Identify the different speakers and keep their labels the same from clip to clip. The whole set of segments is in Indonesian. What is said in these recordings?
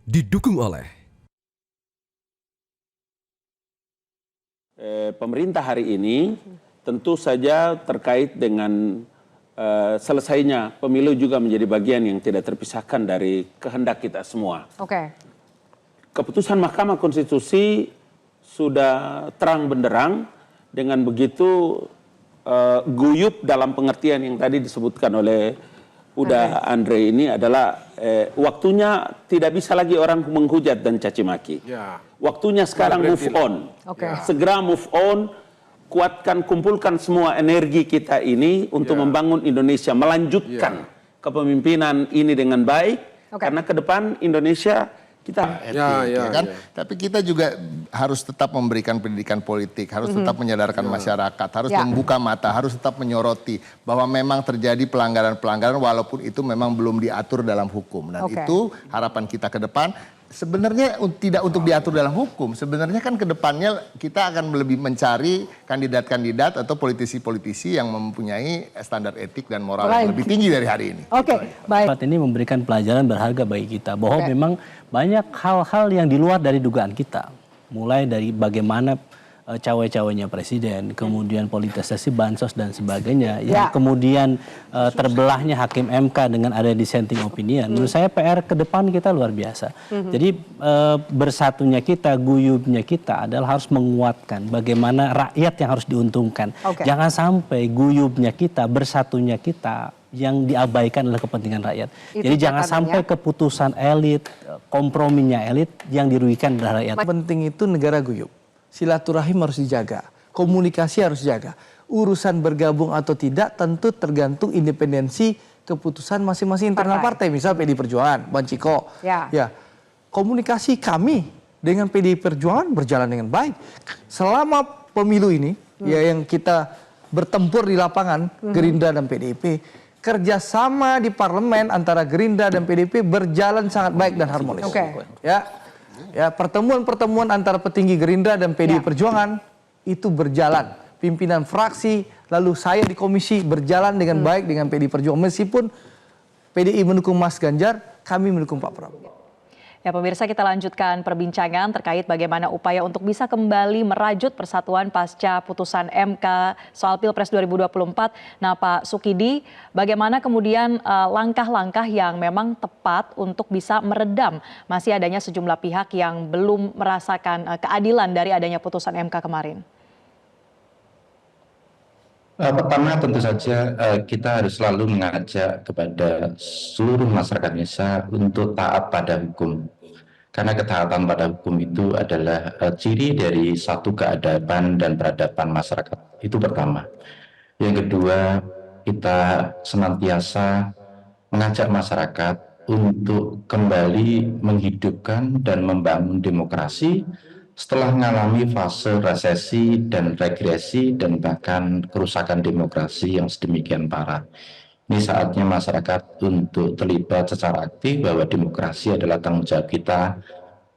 Speaker 1: didukung oleh
Speaker 2: pemerintah hari ini tentu saja terkait dengan selesainya pemilu juga menjadi bagian yang tidak terpisahkan dari kehendak kita semua.
Speaker 3: Oke.
Speaker 2: Keputusan Mahkamah Konstitusi sudah terang benderang dengan begitu guyup dalam pengertian yang tadi disebutkan oleh Andre ini adalah waktunya tidak bisa lagi orang menghujat dan caci maki.
Speaker 4: Ya.
Speaker 2: Waktunya sekarang move on. Segera move on, kumpulkan semua energi kita ini untuk membangun Indonesia, melanjutkan kepemimpinan ini dengan baik. Karena ke depan Indonesia kita
Speaker 5: kan? Tapi kita juga harus tetap memberikan pendidikan politik, harus tetap menyadarkan masyarakat, harus membuka mata, harus tetap menyoroti bahwa memang terjadi pelanggaran-pelanggaran walaupun itu memang belum diatur dalam hukum. Dan itu harapan kita ke depan. Sebenarnya tidak untuk diatur dalam hukum, sebenarnya kan ke depannya kita akan lebih mencari kandidat-kandidat atau politisi-politisi yang mempunyai standar etik dan moral yang lebih tinggi dari hari ini.
Speaker 6: Baik. Ini memberikan pelajaran berharga bagi kita bahwa memang banyak hal-hal yang di luar dari dugaan kita. Mulai dari bagaimana cawe-cawenya presiden, kemudian politisasi bansos dan sebagainya, yang kemudian terbelahnya hakim MK dengan ada dissenting opinion. Menurut saya PR ke depan kita luar biasa. Jadi bersatunya kita, guyubnya kita adalah harus menguatkan bagaimana rakyat yang harus diuntungkan. Jangan sampai guyubnya kita, bersatunya kita yang diabaikan adalah kepentingan rakyat. Jadi jangan sampai keputusan elit, komprominya elit yang dirugikan adalah rakyat.
Speaker 4: Penting itu negara guyup. Silaturahim harus dijaga, komunikasi harus dijaga. Urusan bergabung atau tidak tentu tergantung independensi keputusan masing-masing internal partai. Misal PDI Perjuangan, Bang Ciko. Komunikasi kami dengan PDI Perjuangan berjalan dengan baik. Selama pemilu ini, yang kita bertempur di lapangan, Gerindra dan PDIP, kerjasama di parlemen antara Gerindra dan PDIP berjalan sangat baik dan harmonis. Pertemuan-pertemuan antara petinggi Gerindra dan PDI Perjuangan itu berjalan. Pimpinan fraksi, lalu saya di komisi berjalan dengan baik dengan PDI Perjuangan. Meskipun PDI mendukung Mas Ganjar, kami mendukung Pak Prabowo.
Speaker 3: Ya pemirsa, kita lanjutkan perbincangan terkait bagaimana upaya untuk bisa kembali merajut persatuan pasca putusan MK soal Pilpres 2024. Nah Pak Sukidi, bagaimana kemudian langkah-langkah yang memang tepat untuk bisa meredam masih adanya sejumlah pihak yang belum merasakan keadilan dari adanya putusan MK kemarin?
Speaker 7: Pertama tentu saja kita harus selalu mengajak kepada seluruh masyarakat Indonesia untuk taat pada hukum. Karena ketaatan pada hukum itu adalah ciri dari satu keadaban dan peradaban masyarakat. Itu pertama. Yang kedua, kita senantiasa mengajak masyarakat untuk kembali menghidupkan dan membangun demokrasi setelah mengalami fase resesi dan regresi dan bahkan kerusakan demokrasi yang sedemikian parah. Ini saatnya masyarakat untuk terlibat secara aktif bahwa demokrasi adalah tanggung jawab kita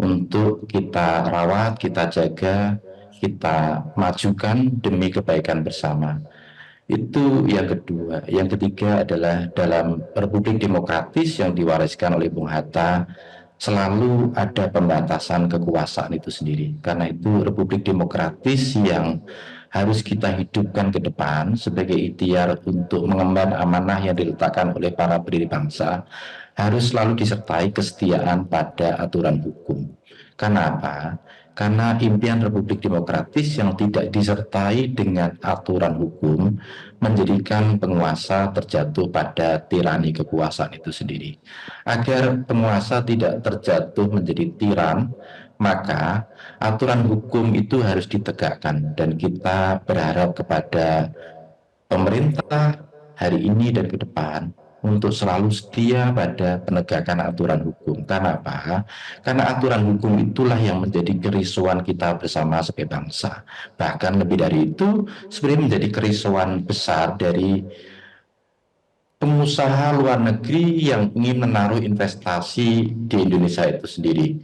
Speaker 7: untuk kita rawat, kita jaga, kita majukan demi kebaikan bersama. Itu yang kedua. Yang ketiga adalah dalam Republik Demokratis yang diwariskan oleh Bung Hatta, selalu ada pembatasan kekuasaan itu sendiri. Karena itu Republik Demokratis yang harus kita hidupkan ke depan sebagai ikhtiar untuk mengemban amanah yang diletakkan oleh para pendiri bangsa, harus selalu disertai kesetiaan pada aturan hukum. Karena apa? Karena impian Republik Demokratis yang tidak disertai dengan aturan hukum menjadikan penguasa terjatuh pada tirani kekuasaan itu sendiri. Agar penguasa tidak terjatuh menjadi tiran, maka aturan hukum itu harus ditegakkan, dan kita berharap kepada pemerintah hari ini dan ke depan untuk selalu setia pada penegakan aturan hukum. Karena apa? Karena aturan hukum itulah yang menjadi kerisauan kita bersama sebagai bangsa. Bahkan lebih dari itu, sebenarnya menjadi kerisauan besar dari pengusaha luar negeri yang ingin menaruh investasi di Indonesia itu sendiri.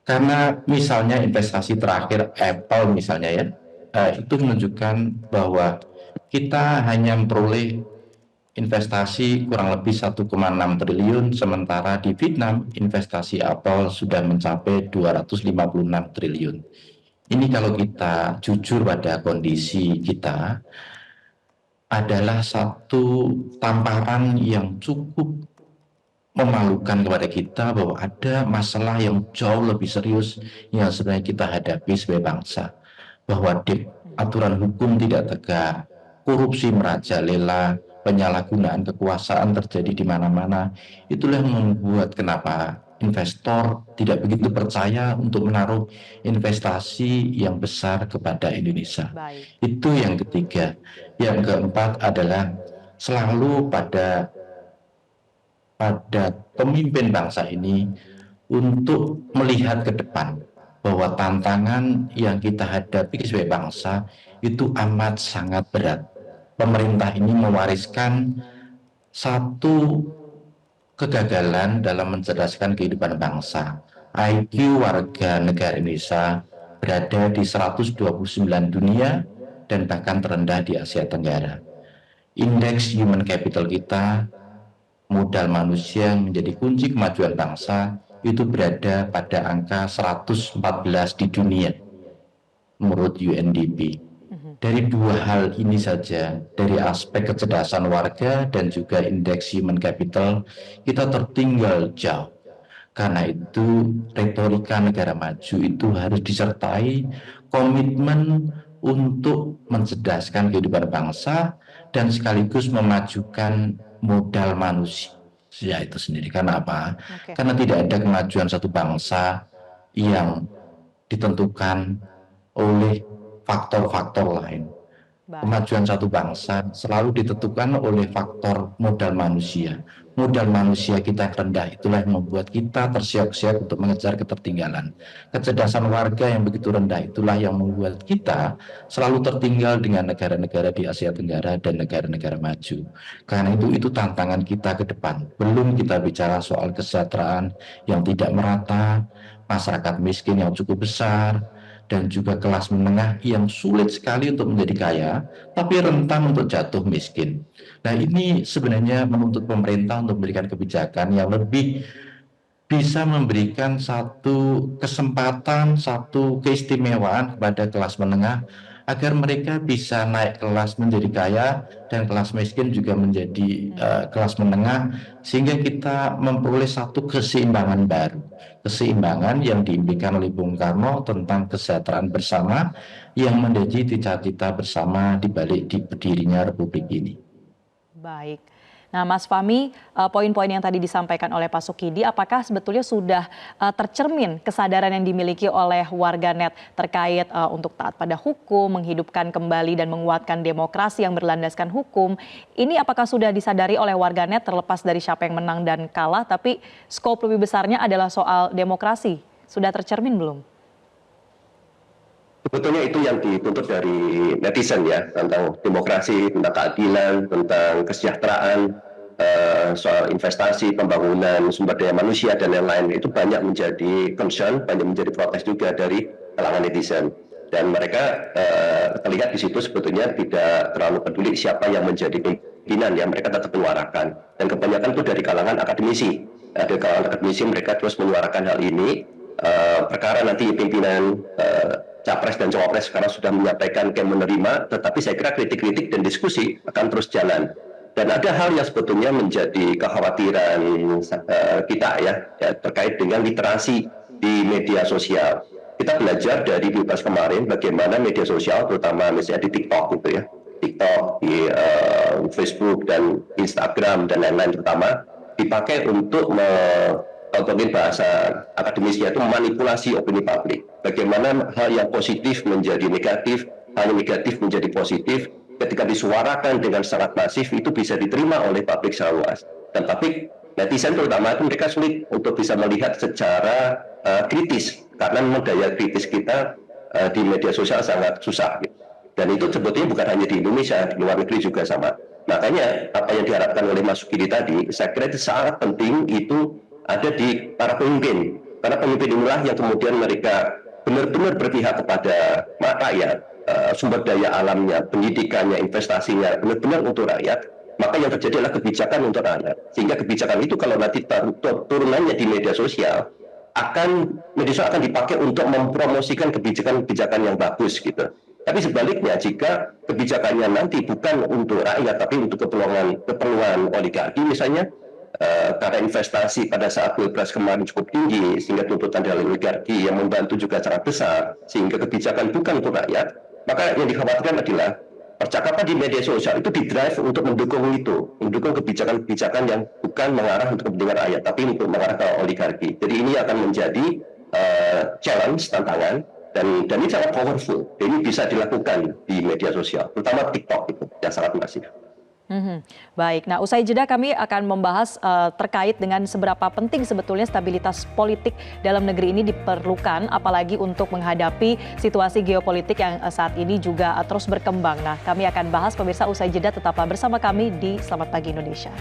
Speaker 7: Karena misalnya investasi terakhir Apple misalnya ya, itu menunjukkan bahwa kita hanya memperoleh investasi kurang lebih 1,6 triliun, sementara di Vietnam investasi Apple sudah mencapai 256 triliun. Ini kalau kita jujur pada kondisi kita, adalah satu tamparan yang cukup memalukan kepada kita bahwa ada masalah yang jauh lebih serius yang sebenarnya kita hadapi sebagai bangsa. Bahwa aturan hukum tidak tegak, korupsi merajalela, penyalahgunaan kekuasaan terjadi di mana-mana. Itulah yang membuat kenapa investor tidak begitu percaya untuk menaruh investasi yang besar kepada Indonesia.
Speaker 3: Baik.
Speaker 7: Itu yang ketiga. Yang keempat adalah selalu pada pemimpin bangsa ini untuk melihat ke depan bahwa tantangan yang kita hadapi sebagai bangsa itu amat sangat berat. Pemerintah ini mewariskan satu kegagalan dalam mencerdaskan kehidupan bangsa. IQ warga negara Indonesia berada di 129 dunia dan bahkan terendah di Asia Tenggara. Indeks human capital kita, modal manusia yang menjadi kunci kemajuan bangsa, itu berada pada angka 114 di dunia menurut UNDP. Dari dua hal ini saja, dari aspek kecerdasan warga dan juga indeks human capital, kita tertinggal jauh. Karena itu retorika negara maju itu harus disertai komitmen untuk mencerdaskan kehidupan bangsa dan sekaligus memajukan modal manusia itu sendiri. Karena apa? Karena tidak ada kemajuan satu bangsa yang ditentukan oleh faktor-faktor lain. Kemajuan satu bangsa selalu ditentukan oleh faktor modal manusia. Modal manusia kita yang rendah itulah yang membuat kita tersiap-siap untuk mengejar ketertinggalan. Kecerdasan warga yang begitu rendah itulah yang membuat kita selalu tertinggal dengan negara-negara di Asia Tenggara dan negara-negara maju. Karena itu tantangan kita ke depan. Belum kita bicara soal kesejahteraan yang tidak merata, masyarakat miskin yang cukup besar, dan juga kelas menengah yang sulit sekali untuk menjadi kaya, tapi rentan untuk jatuh miskin. Nah, ini sebenarnya menuntut pemerintah untuk memberikan kebijakan yang lebih bisa memberikan satu kesempatan, satu keistimewaan kepada kelas menengah, agar mereka bisa naik kelas menjadi kaya dan kelas miskin juga menjadi kelas menengah, sehingga kita memperoleh satu keseimbangan baru. Keseimbangan yang diimpikan oleh Bung Karno tentang kesejahteraan bersama yang menjadi cita-cita bersama di balik berdirinya Republik ini.
Speaker 3: Baik. Nah, Mas Fahmi, poin-poin yang tadi disampaikan oleh Pak Sukidi, apakah sebetulnya sudah tercermin kesadaran yang dimiliki oleh warganet terkait untuk taat pada hukum, menghidupkan kembali dan menguatkan demokrasi yang berlandaskan hukum? Ini apakah sudah disadari oleh warganet terlepas dari siapa yang menang dan kalah, tapi skop lebih besarnya adalah soal demokrasi? Sudah tercermin belum?
Speaker 1: Sebetulnya itu yang dituntut dari netizen ya, tentang demokrasi, tentang keadilan, tentang kesejahteraan, soal investasi, pembangunan, sumber daya manusia, dan lain-lain. Itu banyak menjadi concern, banyak menjadi protes juga dari kalangan netizen. Dan mereka terlihat di situ sebetulnya tidak terlalu peduli siapa yang menjadi pimpinan, ya mereka tetap menyuarakan. Dan kebanyakan itu dari kalangan akademisi. Dari kalangan akademisi mereka terus menyuarakan hal ini. Perkara nanti pimpinan Capres dan Cawapres sekarang sudah menyampaikan kayak menerima, tetapi saya kira kritik-kritik dan diskusi akan terus jalan. Dan ada hal yang sebetulnya menjadi kekhawatiran kita ya terkait dengan literasi di media sosial. Kita belajar dari Pilpres kemarin bagaimana media sosial, terutama misalnya di TikTok gitu ya, TikTok, di Facebook dan Instagram dan lain-lain terutama dipakai untuk kalau bahasa akademisnya itu memanipulasi opini publik. Bagaimana hal yang positif menjadi negatif, hal yang negatif menjadi positif, ketika disuarakan dengan sangat masif itu bisa diterima oleh publik secara luas. Dan publik netizen terutama itu mereka sulit untuk bisa melihat secara kritis, karena memang daya kritis kita di media sosial sangat susah. Dan itu sebetulnya bukan hanya di Indonesia, di luar negeri juga sama. Makanya apa yang diharapkan oleh Mas Sukidi tadi, saya kira itu sangat penting itu ada di para pemimpin, karena pemimpin inilah yang kemudian mereka benar-benar berpihak kepada rakyat, sumber daya alamnya, pendidikannya, investasinya, benar-benar untuk rakyat, maka yang terjadi adalah kebijakan untuk rakyat. Sehingga kebijakan itu kalau nanti turunannya di media sosial akan dipakai untuk mempromosikan kebijakan-kebijakan yang bagus gitu. Tapi sebaliknya, jika kebijakannya nanti bukan untuk rakyat tapi untuk keperluan oligarki misalnya, karena investasi pada saat Pilpres kemarin cukup tinggi sehingga tuntutan dari oligarki yang membantu juga sangat besar, sehingga kebijakan bukan untuk rakyat, maka yang dikhawatirkan adalah percakapan di media sosial itu didrive untuk mendukung kebijakan-kebijakan yang bukan mengarah untuk kepentingan rakyat, tapi untuk mengarah ke oligarki. Jadi ini akan menjadi challenge, tantangan, dan ini sangat powerful. Ini bisa dilakukan di media sosial, terutama TikTok itu yang sangat masif.
Speaker 3: Baik, nah usai jeda kami akan membahas terkait dengan seberapa penting sebetulnya stabilitas politik dalam negeri ini diperlukan, apalagi untuk menghadapi situasi geopolitik yang saat ini juga terus berkembang. Nah, kami akan bahas pemirsa usai jeda, tetaplah bersama kami di Selamat Pagi Indonesia.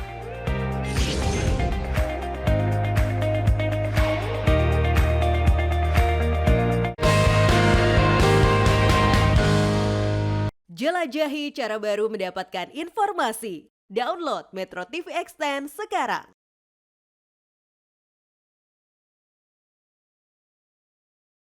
Speaker 8: Jelajahi cara baru mendapatkan informasi. Download Metro TV Extend sekarang.